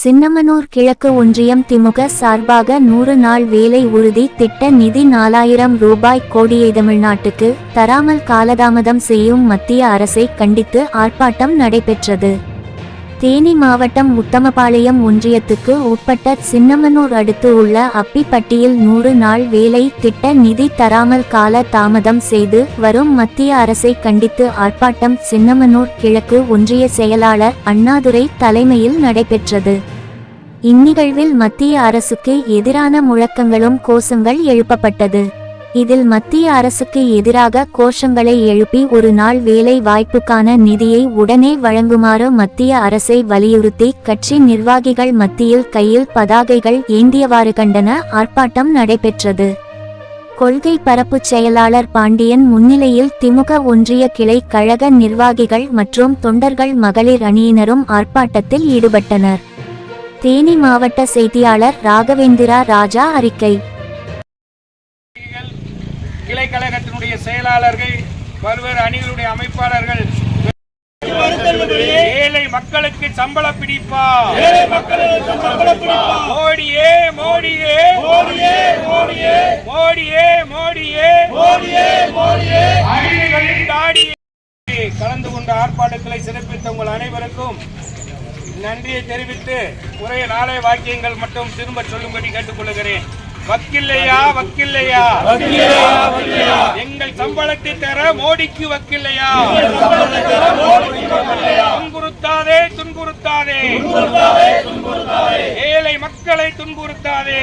சின்னமனூர் கிழக்கு ஒன்றியம் திமுக சார்பாக 100 நாள் வேலை உறுதி திட்ட நிதி 4000 ரூபாய் கோடியை தமிழ்நாட்டுக்கு தராமல் காலதாமதம் செய்யும் மத்திய அரசை கண்டித்து ஆர்ப்பாட்டம் நடைபெற்றது. தேனி மாவட்டம் உத்தமபாளையம் ஒன்றியத்துக்கு உட்பட்ட சின்னமனூர் அடுத்து உள்ள அப்பிப்பட்டியில் 100 நாள் வேலை திட்ட நிதி தராமல் கால தாமதம் செய்து வரும் மத்திய அரசை கண்டித்து ஆர்ப்பாட்டம் சின்னமனூர் கிழக்கு ஒன்றிய செயலாளர் அண்ணாதுரை தலைமையில் நடைபெற்றது. இந்நிகழ்வில் மத்திய அரசுக்கு எதிரான முழக்கங்களும் கோஷங்கள் எழுப்பப்பட்டது. இதில் மத்திய அரசுக்கு எதிராக கோஷங்களை எழுப்பி ஒரு நாள் வேலை வாய்ப்புக்கான நிதியை உடனே வழங்குமாறு மத்திய அரசை வலியுறுத்தி கட்சி நிர்வாகிகள் மத்தியில் கையில் பதாகைகள் ஏந்தியவாறு கண்டன ஆர்ப்பாட்டம் நடைபெற்றது. கொள்கை பரப்பு செயலாளர் பாண்டியன் முன்னிலையில் திமுக ஒன்றிய கிளை கழக நிர்வாகிகள் மற்றும் தொண்டர்கள் மகளிர் அணியினரும் ஆர்ப்பாட்டத்தில் ஈடுபட்டனர். தேனி மாவட்ட செய்தியாளர் ராகவேந்திரா ராஜா அறிக்கை. கிளை கழகத்தினுடைய செயலாளர்கள், பல்வேறு அணிகளுடைய அமைப்பாளர்கள் ஏழை மக்களுக்கு சம்பள பிடிப்பா, மோடியே மோடியே மோடியே மோடியே மோடியே மோடியே மோடியே அணிகளின் தாடியே கலந்து கொண்ட ஆர்ப்பாட்டங்களை சிறப்பித்த உங்கள் அனைவருக்கும் நன்றியை தெரிவித்து உரைய நாளை வாக்கியங்கள் மட்டும் திரும்ப சொல்லும்படி கேட்டுக்கொள்கிறேன். வக்கில்லையா வக்கில்லையா, எங்கள் சம்பளத்தை தர மோடிக்கு வக்கில்லையா, துன்புறுத்தாதே துன்புறுத்தாதே, ஏழை மக்களை துன்புறுத்தாதே,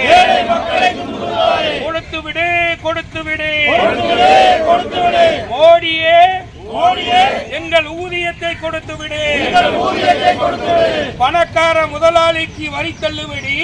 கொடுத்து விடு கொடுத்து விடு, மோடியே எங்கள் ஊதியத்தை கொடுத்து விடு, பணக்கார முதலாளிக்கு வரி தள்ளுபடி,